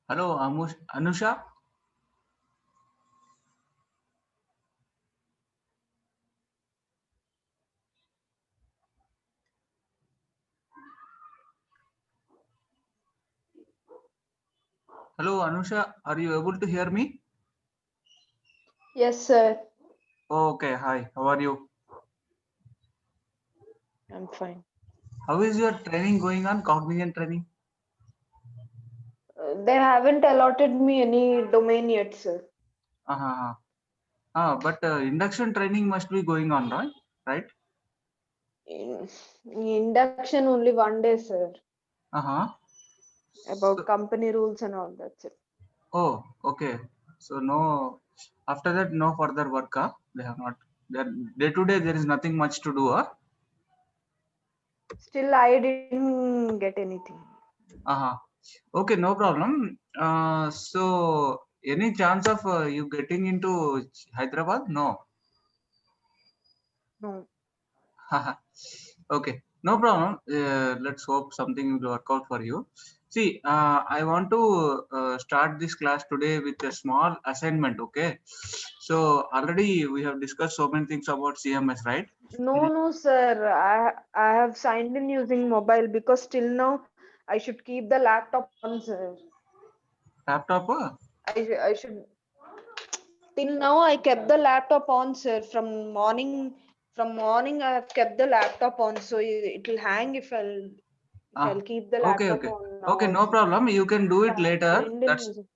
Hello, Anusha. Hello, Anusha. Are you able to hear me? Yes, sir. Okay, hi. How are you? I'm fine. How is your training going on? Cognizant training? They haven't allotted me any domain yet, sir. Uh-huh. But induction training must be going on, right? Right? In induction only 1 day, sir. Uh-huh. About So, company rules and all that, sir. oh, okay. So no, after that, no further work, huh? They have not. Day to day, there is nothing much to do, huh? Still, I didn't get anything. Uh-huh. Okay, no problem. So any chance of you getting into Hyderabad? No. No. Okay, no problem. Let's hope something will work out for you. See, I want to start this class today with a small assignment. Okay, so already we have discussed so many things about CMS, right? No, no, sir. I have signed in using mobile because till now I should keep the laptop on, sir. Laptop. I should till now I kept the laptop on, sir. From morning I have kept the laptop on, so it will hang if I'll Ah, keep the okay, laptop okay, on now okay. No also. problem. You can do it I later. signed in That's using.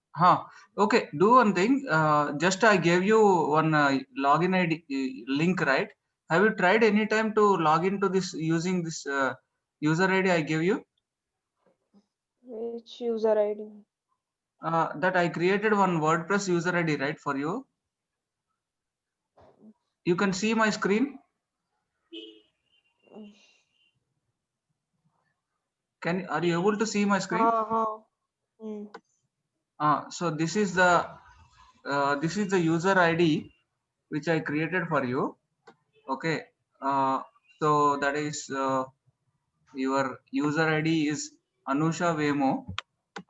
Okay. Do one thing. Just I gave you one login ID link, right? Have you tried any time to log into this using this user ID I gave you? Which user ID? That I created one WordPress user ID, right, for you. You can see my screen. Are you able to see my screen? Hmm. So this is the user ID which I created for you. Okay. Uh, so that is your user ID is Anusha Vemo.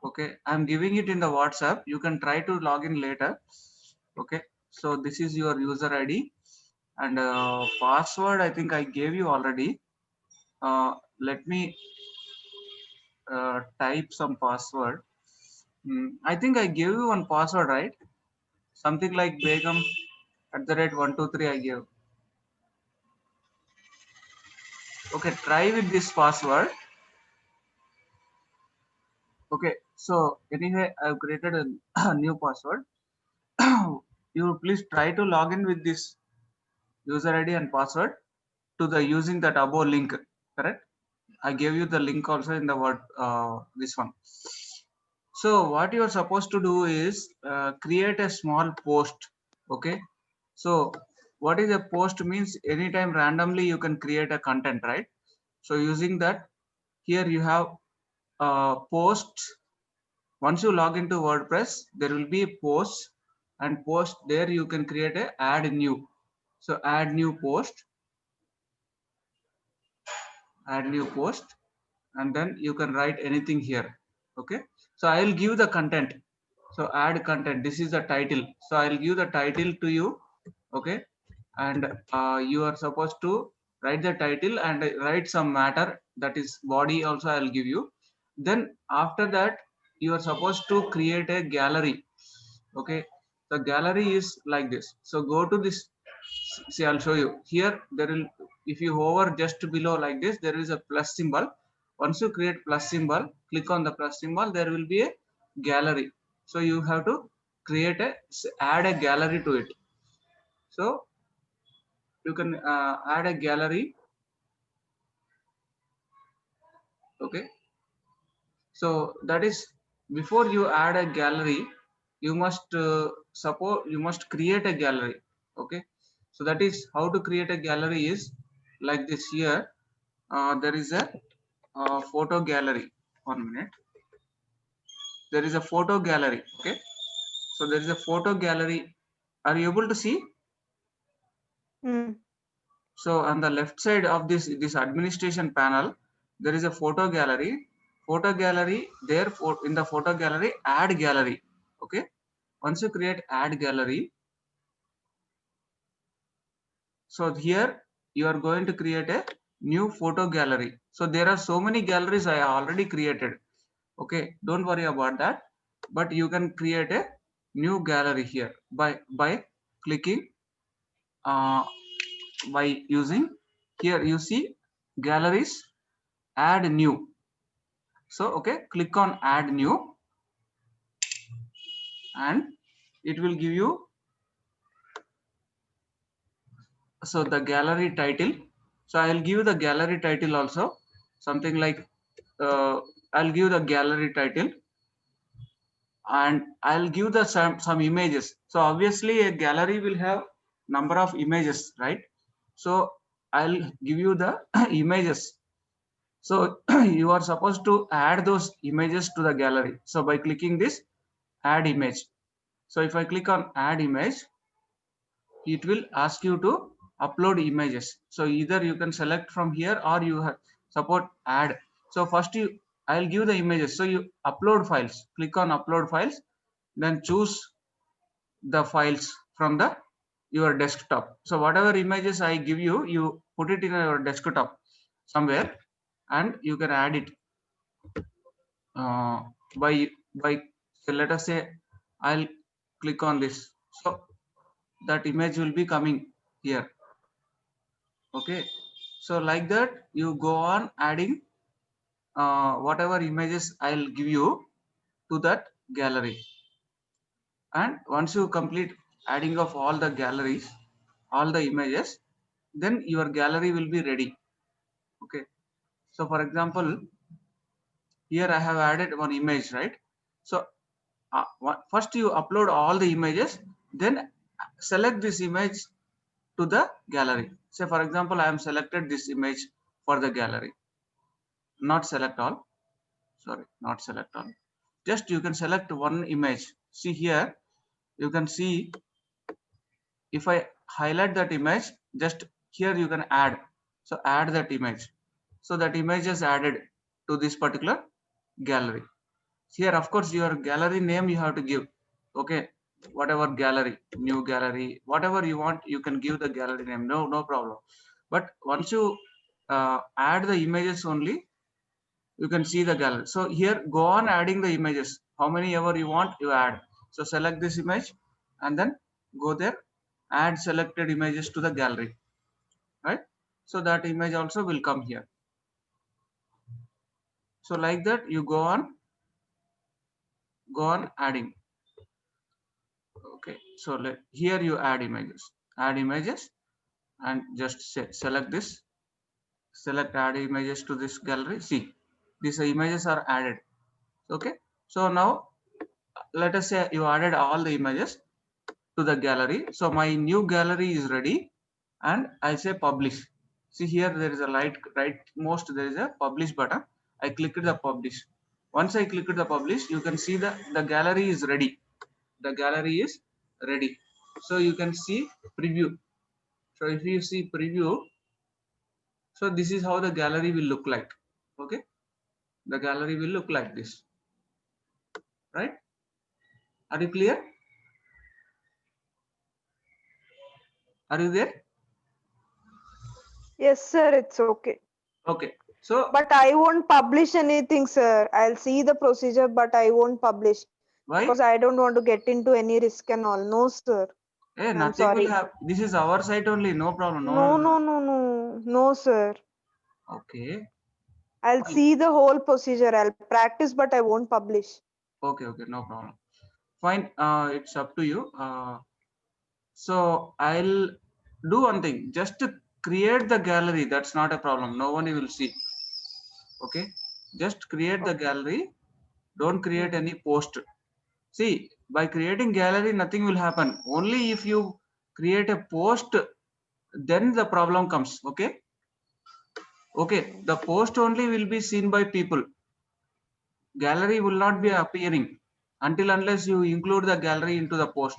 Okay, I'm giving it in the WhatsApp. You can try to log in later. Okay, so this is your user ID and password. I think I gave you already. Let me type some password. I think I gave you one password, right? Something like Begum at the rate 123. I gave. Okay, try with this password. Okay, so anyway, I've created a new password. You please try to log in with this user ID and password to the using that above link. Correct? I gave you the link also in the word this one. So what you are supposed to do is create a small post. Okay. So what is a post means anytime randomly you can create a content, right? So using that, here you have posts. Once you log into WordPress, there will be a post and post there you can create a add new. So add new post, and then you can write anything here. Okay. So I will give the content. So add content. This is the title. So I will give the title to you. Okay. And you are supposed to write the title and write some matter, that is body also I will give you. Then after that you are supposed to create a gallery. Okay, the gallery is like this. So go to this. See, I'll show you here. There will, if you hover just below like this, there is a plus symbol. Once you create plus symbol, click on the plus symbol, there will be a gallery. So you have to create a add a gallery to it. So you can add a gallery. Okay, so that is, before you add a gallery, you must suppose you must create a gallery. Okay, so that is how to create a gallery is like this. Here there is a photo gallery. 1 minute. There is a photo gallery. Okay, so there is a photo gallery. Are you able to see? Hmm. So on the left side of this administration panel, there is a photo gallery. photo gallery, there in the photo gallery, add gallery. Okay. Once you create add gallery, so here you are going to create a new photo gallery. So there are so many galleries I already created. Okay, don't worry about that. But you can create a new gallery here by clicking by using here. You see galleries, add new. So okay, click on add new, and it will give you so the gallery title. So I'll give the gallery title also, something like I'll give the gallery title, and I'll give the some images. So obviously a gallery will have number of images, right? So I'll give you the images. So you are supposed to add those images to the gallery. So by clicking this add image. So if I click on add image, it will ask you to upload images. So either you can select from here or you have support add. So first I'll give the images. So you upload files, click on upload files, then choose the files from the your desktop. So whatever images I give you, you put it in your desktop somewhere, and you can add it uh, by so let us say I'll click on this. So that image will be coming here. Okay, so like that you go on adding whatever images I'll give you to that gallery. And once you complete adding of all the galleries, all the images, then your gallery will be ready. Okay, so for example, here I have added one image, right? So first you upload all the images, then select this image to the gallery. Say for example, I am selected this image for the gallery. Not select all, sorry, not select all. Just you can select one image. See here, you can see if I highlight that image, just here you can add. So add that image. So that image is added to this particular gallery. Here, of course, your gallery name you have to give. Okay, whatever gallery, new gallery, whatever you want, you can give the gallery name. No problem. But once you add the images only, you can see the gallery. So here, go on adding the images. How many ever you want, you add. So select this image and then go there, add selected images to the gallery, right? So that image also will come here. So like that, you go on adding. Okay, so here you add images, and just select this, select add images to this gallery. See, these images are added. Okay, so now let us say you added all the images to the gallery. So my new gallery is ready, and I say publish. See here, there is a rightmost, there is a publish button. I clicked the publish. Once I clicked the publish, you can see the gallery is ready. The gallery is ready. So you can see preview. So if you see preview, so this is how the gallery will look like. Okay, the gallery will look like this, right? Are you clear? Are you there? Yes, sir, it's okay. Okay, so But I won't publish anything, sir. I'll see the procedure, but I won't publish why? because I don't want to get into any risk and all. No, sir. Hey, I'm nothing will sorry. happen. This is our site only, no problem. No, sir. Okay, I'll fine. see the whole procedure. I'll practice, but I won't publish. Okay, no problem. Fine, it's up to you. So I'll do one thing. Just to create the gallery, that's not a problem. No one will see. Okay, just create the gallery. Don't create any post. See, by creating gallery, nothing will happen. Only if you create a post, then the problem comes. Okay. Okay. The post only will be seen by people. Gallery will not be appearing until unless you include the gallery into the post.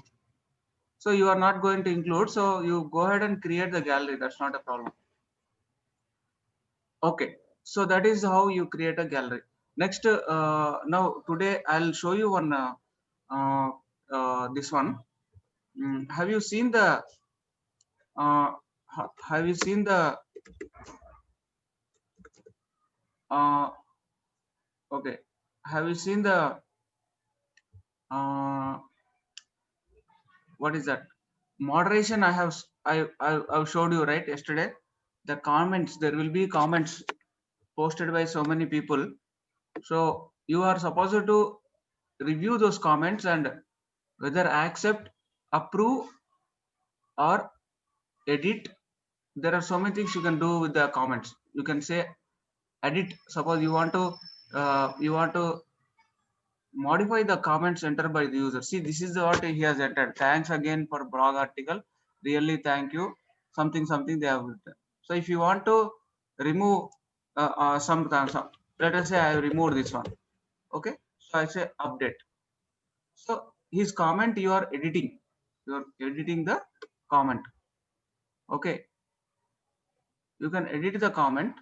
So you are not going to include. So you go ahead and create the gallery. That's not a problem. Okay. So that is how you create a gallery. Next, now today I'll show you one this one. Have you seen the have you seen the okay, have you seen the what is that moderation? I've showed you right yesterday. The comments, there will be comments posted by so many people, so you are supposed to review those comments and whether accept, approve, or edit. There are so many things you can do with the comments. You can say edit. Suppose you want to modify the comments entered by the user. See, this is what he has entered. Thanks again for blog article. Really, thank you. Something something they have written. So if you want to remove some, let us say I removed this one. Okay, so I say update. So his comment you are editing. You are editing the comment. Okay, you can edit the comment.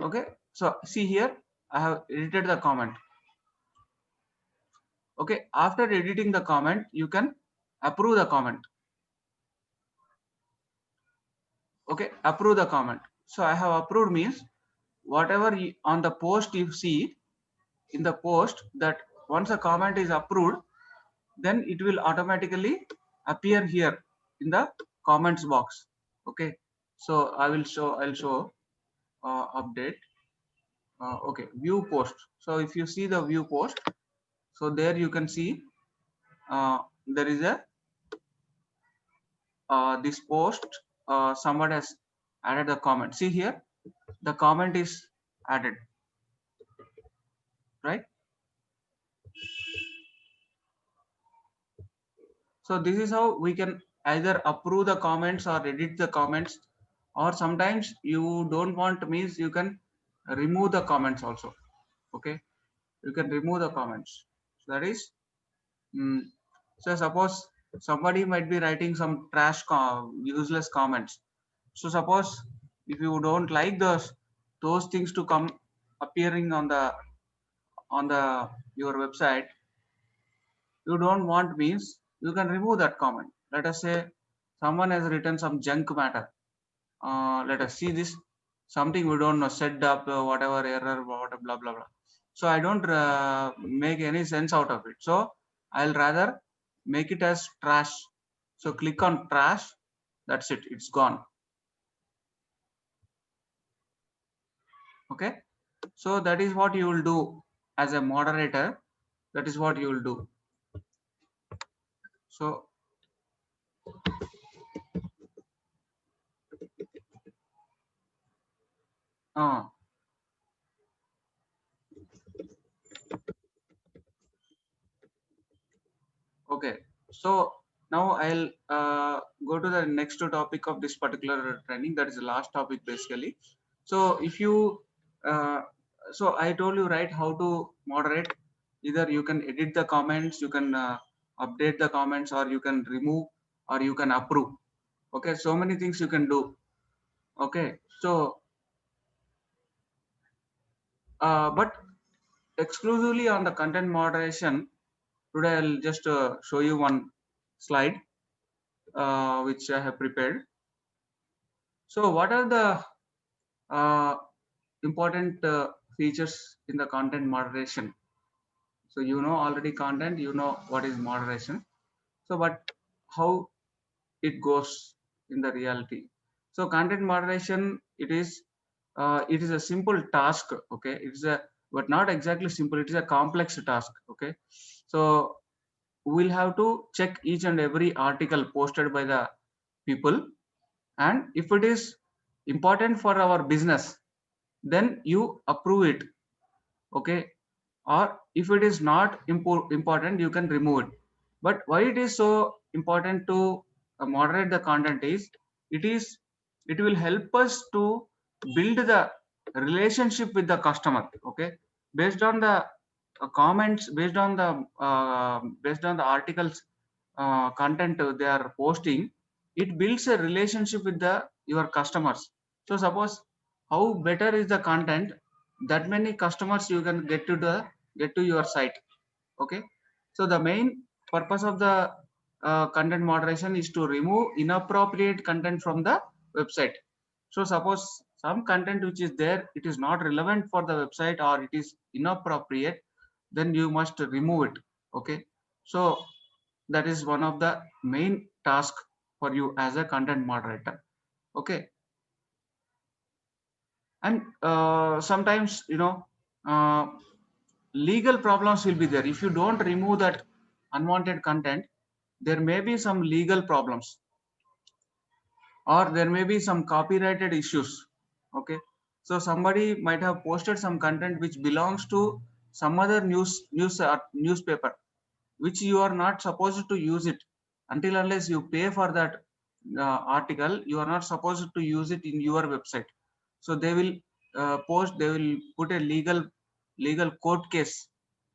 Okay, so see here, I have edited the comment. Okay, after editing the comment, you can approve the comment. Okay, approve the comment. So I have approved means whatever on the post you see in the post, that once a comment is approved, then it will automatically appear here in the comments box. Okay, so I'll show update. Okay, view post. So if you see the view post, so there you can see there is a this post, someone has added a comment. See here, the comment is added, right? So this is how we can either approve the comments or edit the comments, or sometimes you don't want means you can remove the comments also. Okay, you can remove the comments. So that is, so suppose somebody might be writing some trash useless comments. So suppose if you don't like those things to come appearing on the your website, you don't want means you can remove that comment. Let us say someone has written some junk matter. Let us see this, something we don't know, set up whatever error, whatever, blah blah blah. So I don't make any sense out of it, so I'll rather make it as trash. So click on trash, that's it, it's gone. Okay, so that is what you will do as a moderator. That is what you will do. So okay, so now I'll go to the next topic of this particular training. That is the last topic basically. So if you so I told you right how to moderate. Either you can edit the comments, you can update the comments, or you can remove, or you can approve. Okay, so many things you can do. Okay, so but exclusively on the content moderation, today I'll just show you one slide which I have prepared. So what are the important features in the content moderation? So you know already content, you know what is moderation. So but how it goes in the reality? So content moderation, it is a simple task. Okay, it's a, but not exactly simple, it is a complex task. Okay, so we'll have to check each and every article posted by the people, and if it is important for our business, then you approve it. Okay, or if it is not important, you can remove it. But why it is so important to moderate the content is, it will help us to build the relationship with the customer. Okay, based on the comments, based on the articles content they are posting, it builds a relationship with the your customers. So suppose how better is the content, that many customers you can get to your site. Okay, so the main purpose of the content moderation is to remove inappropriate content from the website. So suppose some content which is there, it is not relevant for the website or it is inappropriate, then you must remove it. Okay, so that is one of the main task for you as a content moderator. Okay, and sometimes uh, legal problems will be there if you don't remove that unwanted content. There may be some legal problems, or there may be some copyrighted issues. Okay, so somebody might have posted some content which belongs to some other newspaper, which you are not supposed to use it. Until unless you pay for that article, you are not supposed to use it in your website. So they will they will put a legal court case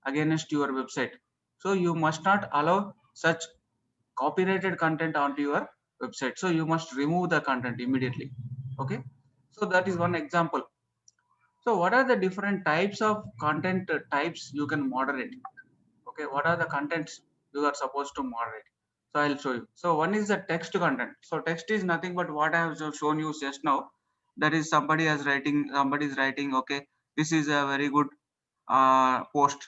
against your website. So you must not allow such copyrighted content onto your website. So you must remove the content immediately. Okay, so that is one example. So what are the different types of content types you can moderate? Okay, what are the contents you are supposed to moderate? So I'll show you. So one is the text content. So text is nothing but what I have shown you just now. That is somebody is writing, okay, this is a very good post.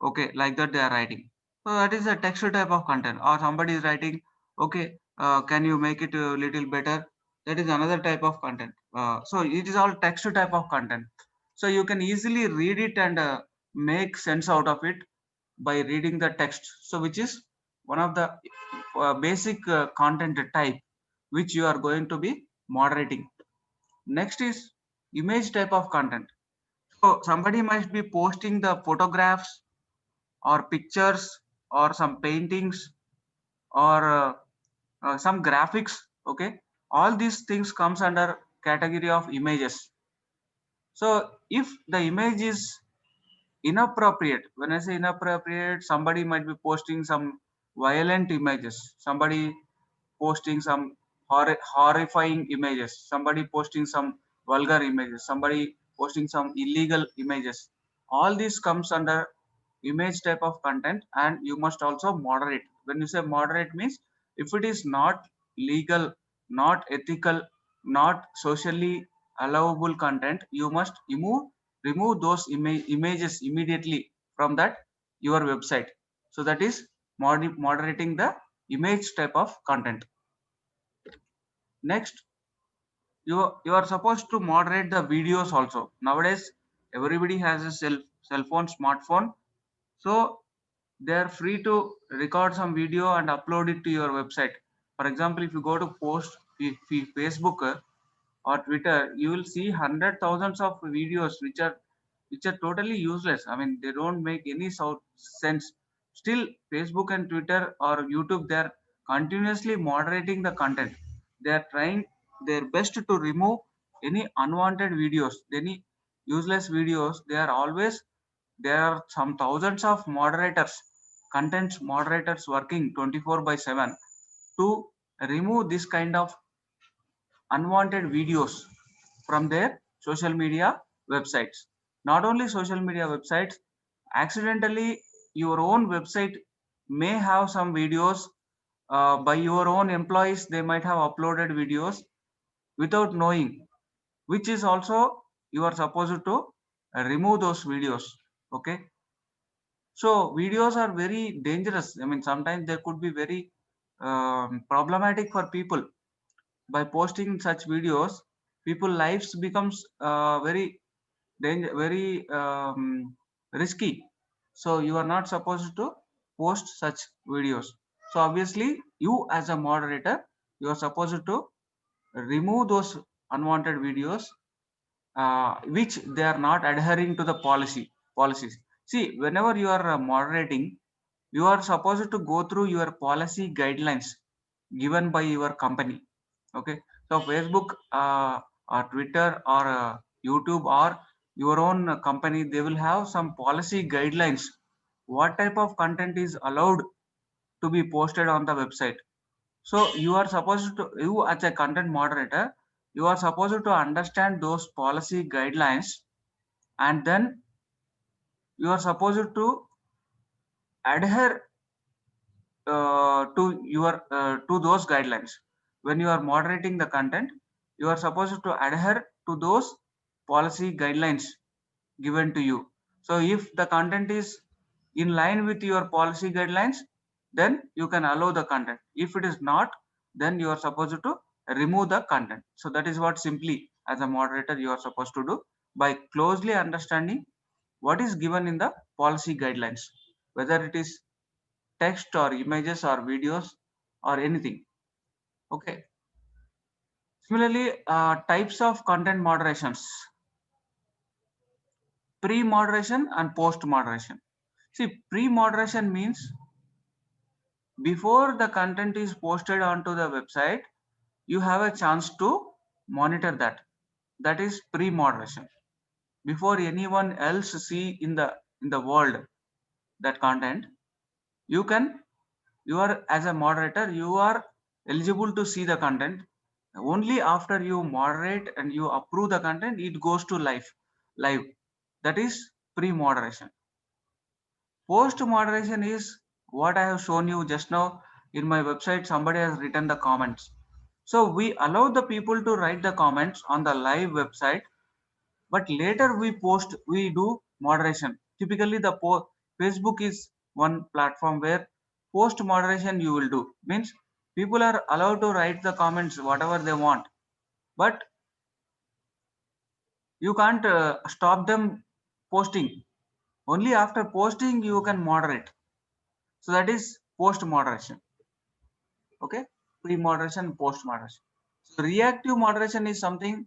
Okay, like that they are writing. So that is a text type of content. Or somebody is writing, okay, can you make it a little better? That is another type of content. So it is all text type of content. So you can easily read it and make sense out of it by reading the text. So which is one of the basic content type which you are going to be moderating. Next is image type of content. So somebody might be posting the photographs or pictures or some paintings or some graphics. Okay, all these things comes under category of images. So if the image is inappropriate, when I say inappropriate, somebody might be posting some violent images, somebody posting some horrifying images, somebody posting some vulgar images, somebody posting some illegal images. All this comes under image type of content, and you must also moderate. When you say moderate means if it is not legal, not ethical, not socially allowable content, you must remove those images immediately from that your website. So that is moderating the image type of content. Next, you are supposed to moderate the videos also. Nowadays everybody has a cell phone, smartphone, so they are free to record some video and upload it to your website. For example, if you go to post Facebook or Twitter, you will see hundred thousands of videos which are totally useless. I mean, they don't make any sense. Still, Facebook and Twitter or YouTube, they are continuously moderating the content. They are trying their best to remove any unwanted videos, any useless videos. They are always, there are some thousands of moderators, content moderators working 24 by 7 to remove this kind of unwanted videos from their social media websites. Not only social media websites, accidentally your own website may have some videos by your own employees. They might have uploaded videos without knowing, which is also you are supposed to remove those videos. Okay, so videos are very dangerous. I mean, sometimes they could be very problematic for people. By posting such videos, people lives becomes very risky. So you are not supposed to post such videos. So obviously you as a moderator, you are supposed to remove those unwanted videos which they are not adhering to the policies. See, whenever you are moderating, you are supposed to go through your policy guidelines given by your company. Okay, so Facebook or Twitter or YouTube or your own company, they will have some policy guidelines what type of content is allowed to be posted on the website. So you are supposed to, you as a content moderator, you are supposed to understand those policy guidelines, and then you are supposed to adhere to those guidelines. When you are moderating the content, you are supposed to adhere to those policy guidelines given to you. So if the content is in line with your policy guidelines, then you can allow the content. If it is not, then you are supposed to remove the content. So that is what simply as a moderator you are supposed to do by closely understanding what is given in the policy guidelines, whether it is text or images or videos or anything. Okay. Similarly, types of content moderations: pre-moderation and post-moderation. See, pre-moderation means before the content is posted onto the website, you have a chance to monitor that. That is pre-moderation. Before anyone else see in the world that content, you can you are as a moderator, you are eligible to see the content. Only after you moderate and you approve the content, it goes to live. That is pre-moderation. Post moderation is what I have shown you just now. In my website, somebody has written the comments. So we allow the people to write the comments on the live website, but later we do moderation. Typically, Facebook is one platform where post moderation you will do. Means people are allowed to write the comments whatever they want, but you can't stop them posting. Only after posting you can moderate. So that is post moderation. Okay, pre moderation, post moderation. So reactive moderation is something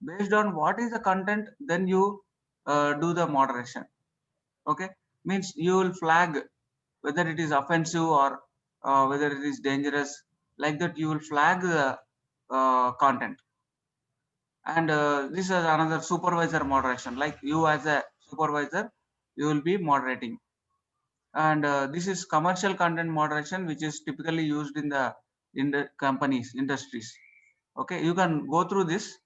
based on what is the content, then you do the moderation. Okay, means you will flag whether it is offensive or whether it is dangerous. Like that, you will flag the content. And this is another supervisor moderation. Like you as a supervisor, you will be moderating. And this is commercial content moderation, which is typically used in the companies industries. Okay, you can go through this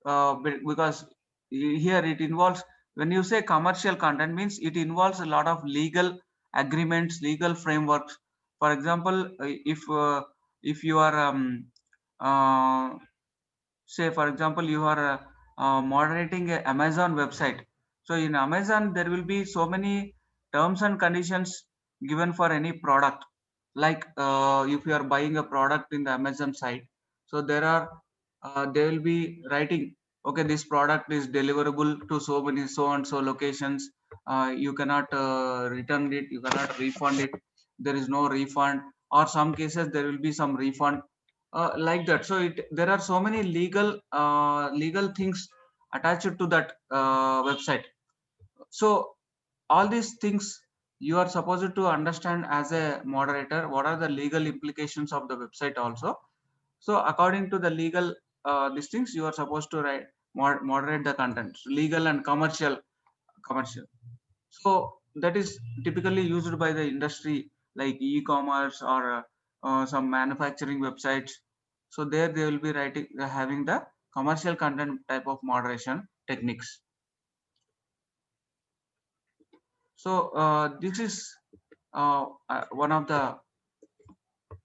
because here it involves, when you say commercial content, means it involves a lot of legal agreements, legal frameworks. For example, if you are uh, say for example you are moderating a Amazon website. So in Amazon there will be so many terms and conditions given for any product. Like if you are buying a product in the Amazon site, so there are they will be writing, okay, this product is deliverable to so many so and so locations. You cannot return it, you cannot refund it, there is no refund, or some cases there will be some refund, like that. So there are so many legal things attached to that website. So all these things you are supposed to understand as a moderator, what are the legal implications of the website also. So according to the legal these things, you are supposed to write moderate the content, legal and commercial. So that is typically used by the industry, like e-commerce or some manufacturing websites. So there they will be writing having the commercial content type of moderation techniques. So this is one of the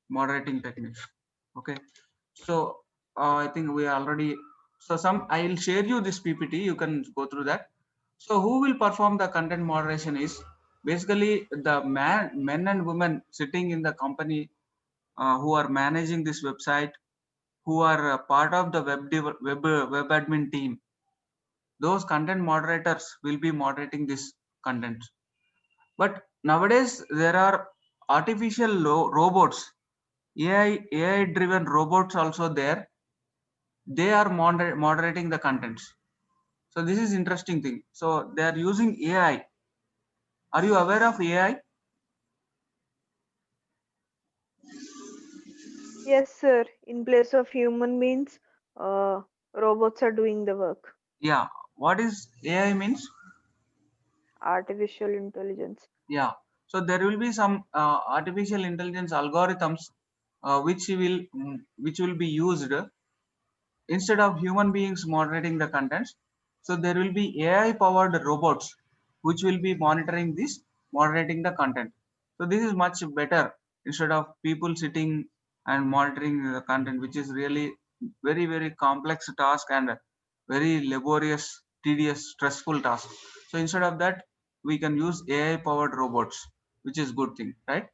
moderating techniques. Okay, so I think we already, so some I'll share you this PPT, you can go through that. So who will perform the content moderation is basically the men and women sitting in the company, who are managing this website, who are part of the web admin team. Those content moderators will be moderating this content. But nowadays there are artificial robots, AI driven robots also there. They are moderating the contents. So this is interesting thing. So they are using AI. Are you aware of AI? Yes, sir. In place of human beings, robots are doing the work. Yeah. What is AI means? Artificial intelligence. Yeah. So there will be some artificial intelligence algorithms which will be used instead of human beings moderating the contents, so there will be AI powered robots which will be monitoring this, moderating the content. So this is much better instead of people sitting and monitoring the content, which is really very complex task and very laborious, tedious, stressful task. So instead of that, we can use AI powered robots, which is good thing, right?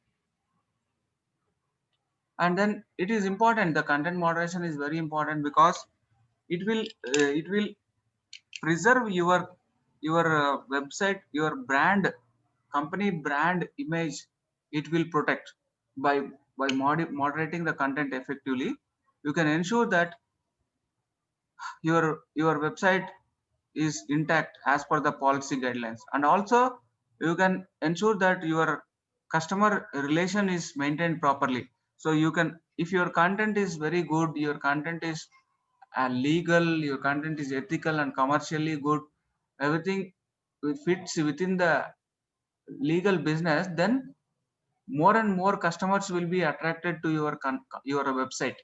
And then it is important, the content moderation is very important because it will preserve your website, your brand, company brand image. It will protect by moderating the content effectively. You can ensure that your website is intact as per the policy guidelines, and also you can ensure that your customer relation is maintained properly. So you can, if your content is very good, your content is legal, your content is ethical and commercially good, everything fits within the legal business, then more and more customers will be attracted to your website.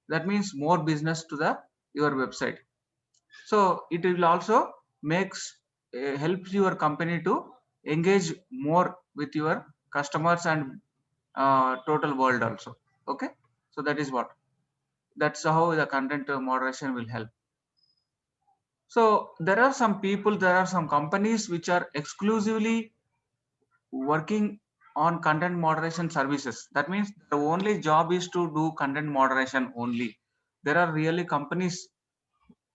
That means more business to the your website. So it will also makes helps your company to engage more with your customers and total world also. Okay, so that is what, that's how the content moderation will help. So there are some people, there are some companies which are exclusively working on content moderation services. That means the only job is to do content moderation only. There are really companies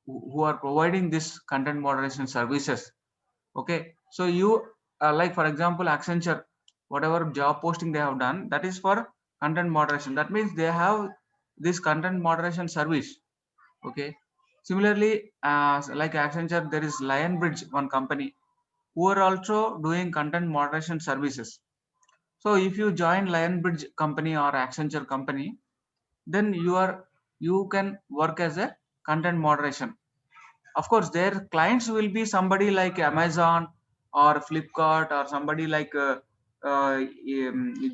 who are providing this content moderation services. Okay, so you like for example Accenture, whatever job posting they have done, that is for content moderation. That means they have this content moderation service. Okay, similarly like Accenture, there is Lionbridge, one company who are also doing content moderation services. So if you join Lionbridge company or Accenture company, then you can work as a content moderation. Of course their clients will be somebody like Amazon or Flipkart or somebody like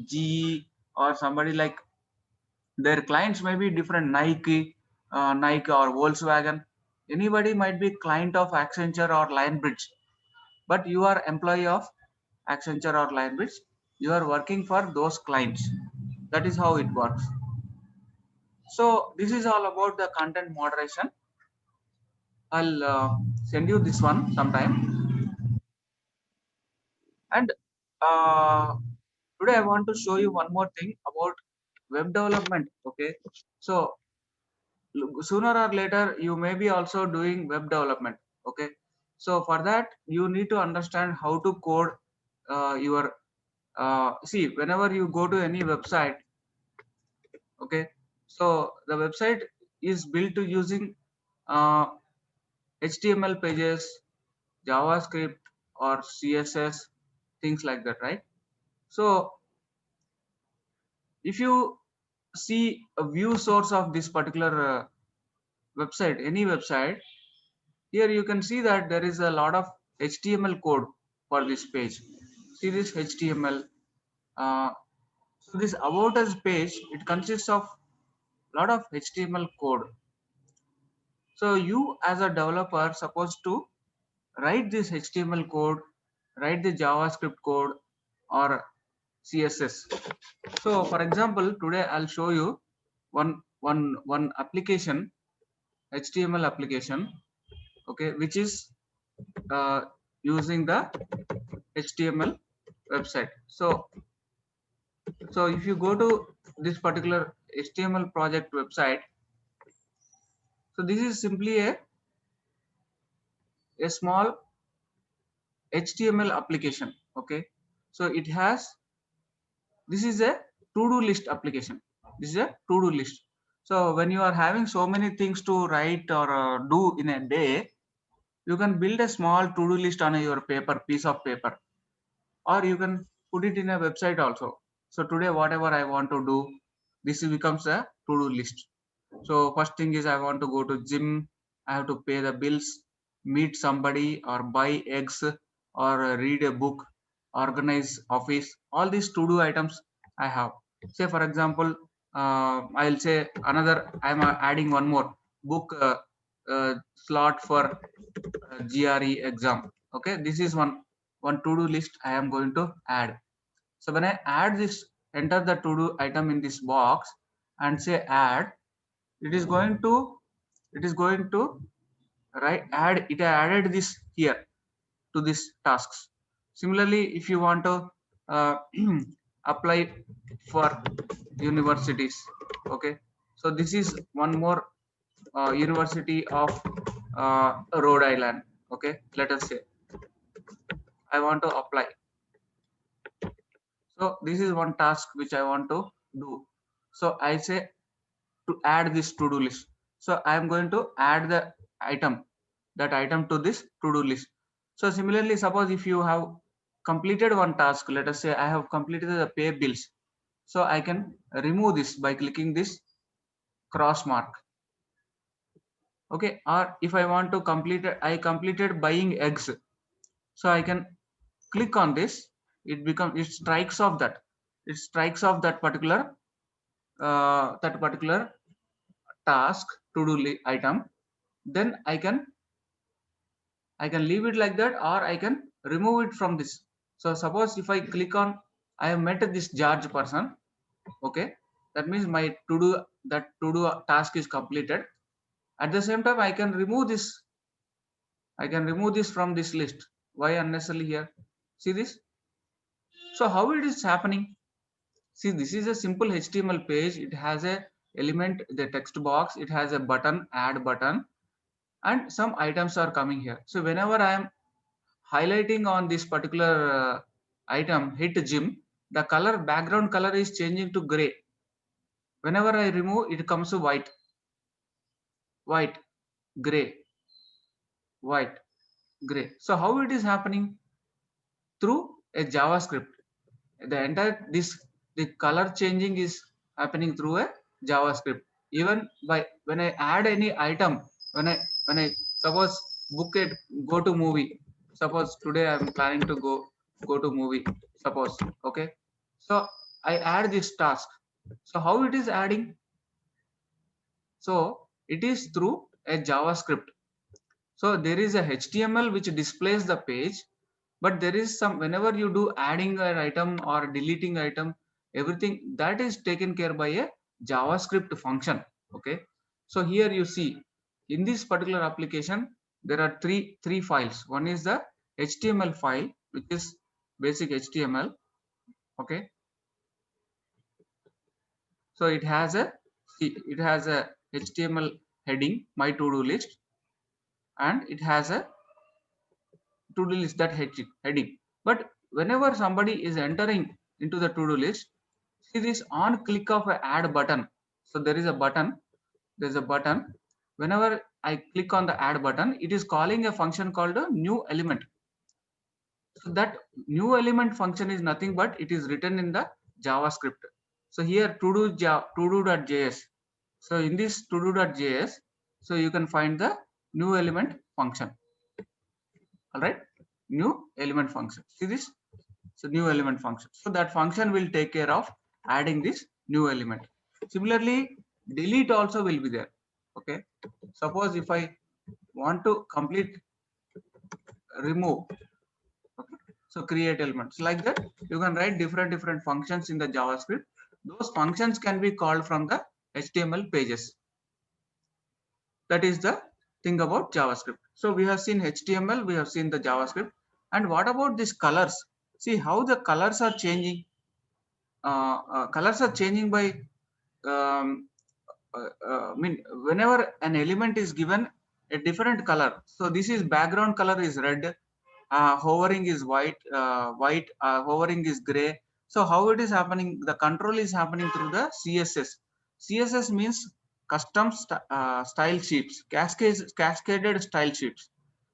GE, or somebody like, their clients may be different, Nike or Volkswagen. Anybody might be client of Accenture or Lionbridge, but you are employee of Accenture or Lionbridge, you are working for those clients. That is how it works. So this is all about the content moderation. I'll send you this one sometime. And today I want to show you one more thing about web development. Okay, so sooner or later you may be also doing web development. Okay, so for that you need to understand how to code your see, whenever you go to any website, okay, so the website is built to using uh, HTML pages, JavaScript or CSS, things like that, right? So if you see a view source of this particular website, any website, here you can see that there is a lot of HTML code for this page. See this HTML. So this about us page, it consists of lot of HTML code. So you as a developer supposed to write this HTML code, write the JavaScript code or CSS. So for example, today I'll show you one application, HTML application, okay, which is uh, using the HTML website. So if you go to this particular HTML project website, so this is simply a small HTML application. Okay, so it has, this is a to-do list application. This is a to-do list. So when you are having so many things to write or do in a day, you can build a small to-do list on your paper, piece of paper, or you can put it in a website also. So today whatever I want to do, this becomes a to-do list. So first thing is I want to go to gym, I have to pay the bills, meet somebody or buy eggs or read a book, organize office, all these to do items I have. Say for example, I'll say another, I'm adding one more, book slot for GRE exam. Okay, this is one to-do list I am going to add. So when I add this, enter the to-do item in this box and say add, it is going to add it. I added this here to this tasks. Similarly, if you want to uh, apply for universities, okay, so this is one more University of Rhode Island. Okay, let us say I want to apply. So this is one task which I want to do. So I say to add this to-do list. So I am going to add the item, that item to this to-do list. So similarly, suppose if you have completed one task, let us say I have completed the pay bills. So I can remove this by clicking this cross mark. Okay, or if I want to complete it, I completed buying eggs. So I can click on this. It strikes off that. It strikes off that particular task to do item. Then I can leave it like that, or I can remove it from this. So suppose if I click on, I have met this George person. Okay, that means my to do task is completed. At the same time, I can remove this. I can remove this from this list. Why unnecessarily here? See this? So how it is happening? See, this is a simple HTML page. It has a element, the text box. It has a button, add button, and some items are coming here. So whenever I am highlighting on this particular item, hit gym, the color, background color is changing to gray. Whenever I remove, it comes to white, gray, white, gray. So how it is happening? Through a JavaScript. The entire the color changing is happening through a JavaScript. Even by when I add any item, when I suppose book it, go to movie. Suppose today I am planning to go to movie. Suppose, okay. So I add this task. So how it is adding? So it is through a JavaScript. So there is a HTML which displays the page, but there is some, whenever you do adding an item or deleting item, everything that is taken care by a JavaScript function. Okay. So here you see in this particular application, there are three files. One is the HTML file, which is basic HTML. Okay. So it has a HTML heading, my to-do list, and it has a to-do list that heading. But whenever somebody is entering into the to-do list, see this on click of a add button. So there is a button. There's a button. Whenever I click on the add button, it is calling a function called a new element. So that new element function is nothing but it is written in the JavaScript. So here to-do.js. So in this to-do.js, so you can find the new element function. All right, new element function. See this? So new element function. So that function will take care of adding this new element. Similarly, delete also will be there. Okay. Suppose if I want to complete remove. Okay. So create elements like that. You can write different functions in the JavaScript. Those functions can be called from the HTML pages. That is the thing about JavaScript. So we have seen HTML, we have seen the JavaScript. And what about these colors? See how the colors are changing. Colors are changing by I mean, whenever an element is given a different color. So this is background color is red, hovering is white, hovering is gray. So how it is happening? The control is happening through the CSS. CSS means custom style sheets, cascaded style sheets.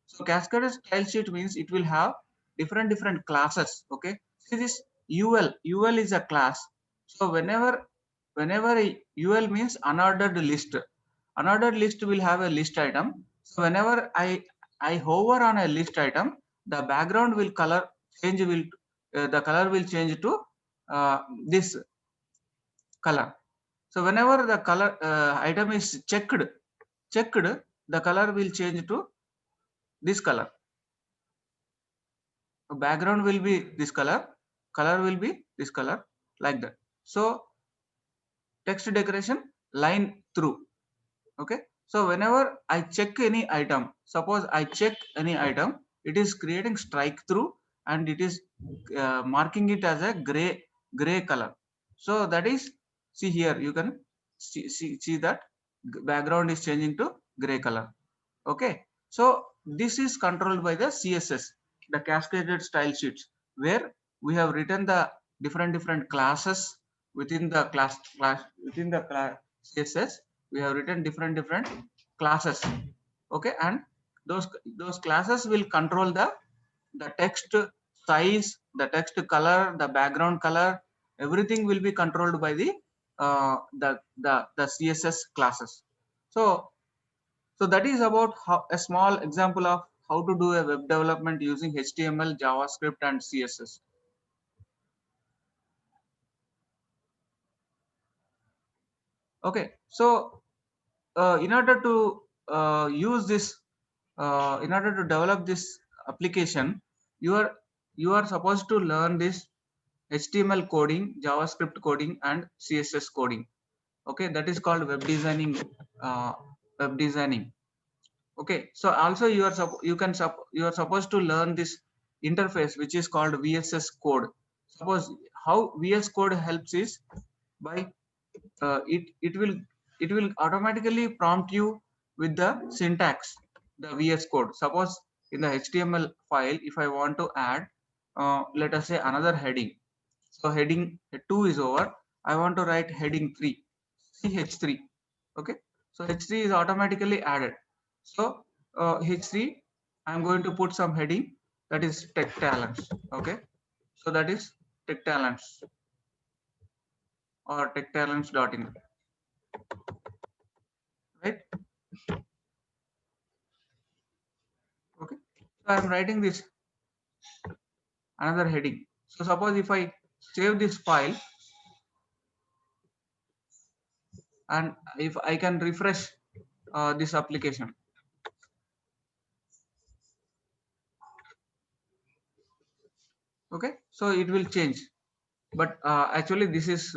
So cascaded style sheet means it will have different classes. Okay. See this UL is a class. So whenever a UL means unordered list. Unordered list will have a list item. So whenever I hover on a list item, the background will color change will the color will change to this color. So whenever the color item is checked checked, the color will change to this color. The background will be this color, color will be this color, like that. So text decoration line through. Okay, so whenever I check any item, suppose I check any item, it is creating strike through and it is marking it as a gray color. So that is, see here, you can see that background is changing to gray color. Okay, so this is controlled by the CSS, the cascaded style sheets, where we have written the different classes within the class within the class CSS. We have written different classes. Okay, and those classes will control the text size, the text color, the background color, everything will be controlled by the CSS classes. So that is about how, a small example of how to do a web development using HTML, JavaScript, and CSS. Okay, so in order to use this, in order to develop this application, you are supposed to learn this HTML coding, JavaScript coding, and CSS coding. Okay, that is called web designing. uh, Web designing. Okay, so also you are you are supposed to learn this interface which is called VS Code. Suppose how VS Code helps is by it will automatically prompt you with the syntax, the VS Code. Suppose in the HTML file, if I want to add let us say another heading, so heading 2 is over, I want to write heading 3, H3. Okay, so H3 is automatically added. So H3, I'm going to put some heading, that is tech talents. Okay, so that is tech talents or techtalents.in, right? Okay, so I'm writing this another heading. So suppose if I save this file and if I can refresh this application, okay, so it will change. But actually this is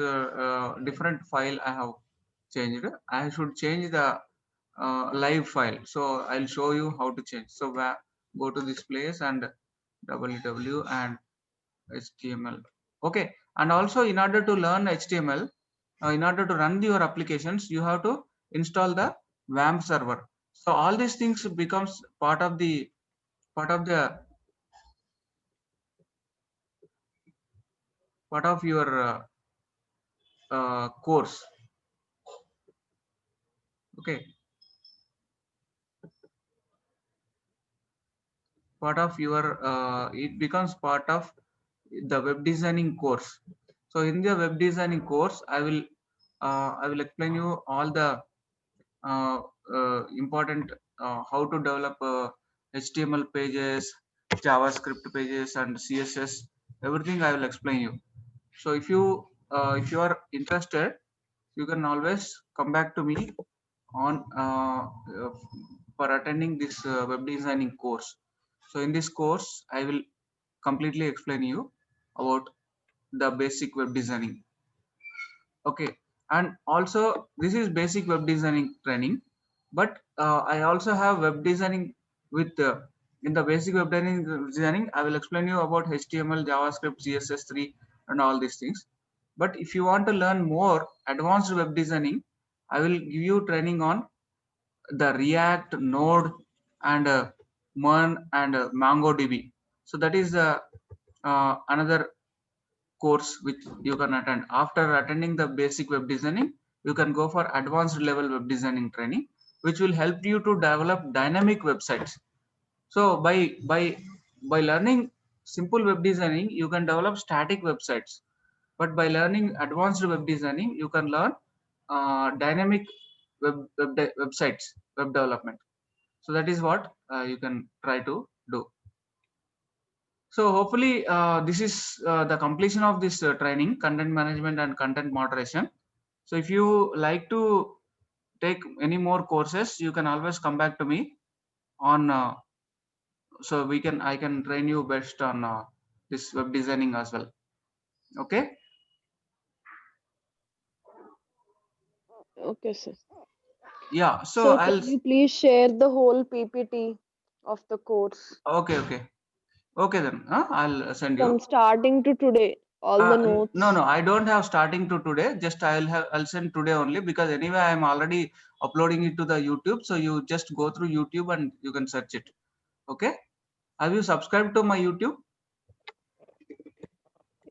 different file I have changed. I should change the live file, so I'll show you how to change. So go to this place and www and HTML. Okay, and also in order to learn HTML, in order to run your applications, you have to install the WAMP server. So all these things becomes part of the part of the part of your course. Okay, part of your it becomes part of the web designing course. So in the web designing course, I will explain you all the important how to develop HTML pages, JavaScript pages, and CSS. Everything I will explain you. So if you are interested, you can always come back to me on for attending this web designing course. So in this course, I will completely explain you about the basic web designing. Okay, and also this is basic web designing training, but I also have web designing with in the basic web designing I will explain you about HTML, JavaScript, CSS3, and all these things. But if you want to learn more advanced web designing, I will give you training on the React, Node, and MERN, and MongoDB. So that is another course which you can attend. After attending the basic web designing, you can go for advanced level web designing training, which will help you to develop dynamic websites. So by learning simple web designing, you can develop static websites. But by learning advanced web designing, you can learn dynamic websites, web development. So that is what you can try to do. So hopefully this is the completion of this training, content management and content moderation. So if you like to take any more courses, you can always come back to me on so I can train you best on this web designing as well. Okay. Okay, sir. Yeah, so Sir, I'll can you please share the whole PPT of the course okay then I'll send you. from starting to today, all the No, notes? I don't have starting to today. Just I'll send today only, because anyway I'm already uploading it to the YouTube. So you just go through YouTube and you can search it. Okay. Have you subscribed to my YouTube?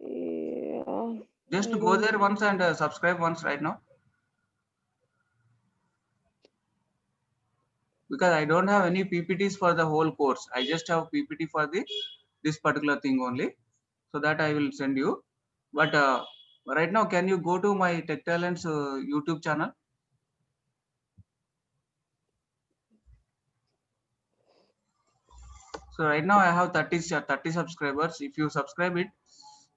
Yeah, Just I go don't there know. once and subscribe once right now, because I don't have any PPTs for the whole course. I just have PPT for this particular thing only. So that I will send you. But right now, can you go to my Tech Talents YouTube channel? So right now I have 30 subscribers. If you subscribe it,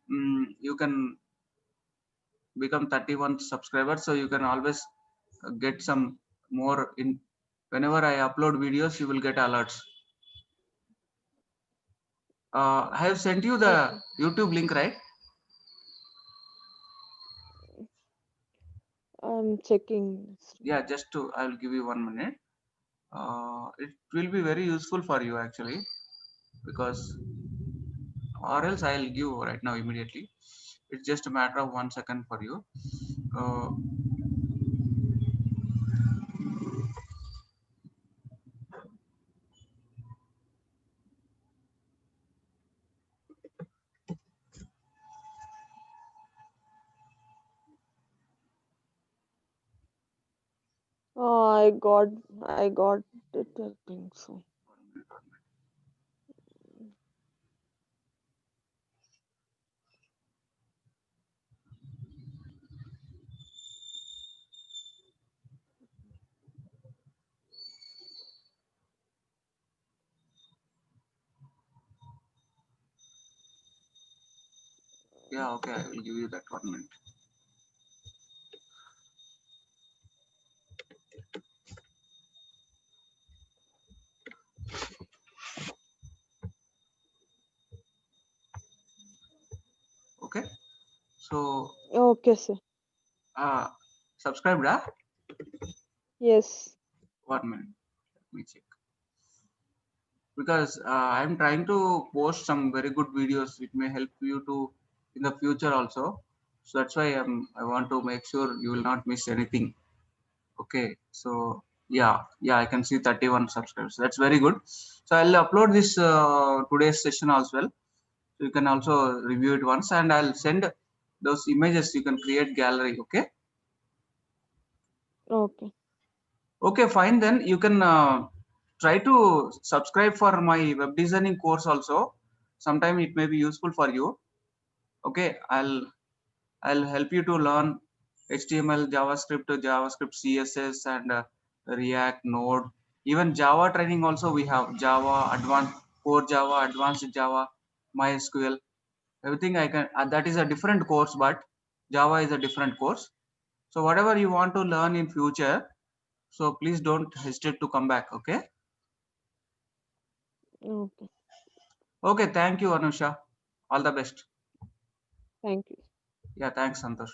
you can become 31 subscribers. So you can always get some more in whenever I upload videos, you will get alerts. I have sent you the Okay. YouTube link, right? I'm checking. Yeah, I will give you 1 minute. It will be very useful for you actually, because or else I'll give right now immediately. It's just a matter of 1 second for you. Uh, Oh, I got it. I think so. yeah, okay, I will give you that 1 minute. Okay, so Okay, sir. uh, subscribed, huh? Yes. 1 minute. Let me check, because I'm trying to post some very good videos which may help you to in the future also. So that's why I want to make sure you will not miss anything. Okay, so yeah, I can see 31 subscribers. That's very good. So I'll upload this today's session as well. So you can also review it once, and I'll send those images. You can create gallery. Okay. Okay. Okay, fine. Then you can try to subscribe for my web designing course also. Sometime it may be useful for you. Okay, I'll help you to learn HTML, JavaScript, CSS, and React, Node. Even Java training also we have Java, Advanced, Core Java, Advanced Java, MySQL. Everything I can. That is a different course, but Java is a different course. So whatever you want to learn in future, so please don't hesitate to come back. Okay. Okay. Okay. Thank you, Anusha. All the best. Thank you. Yeah. Thanks, Santosh.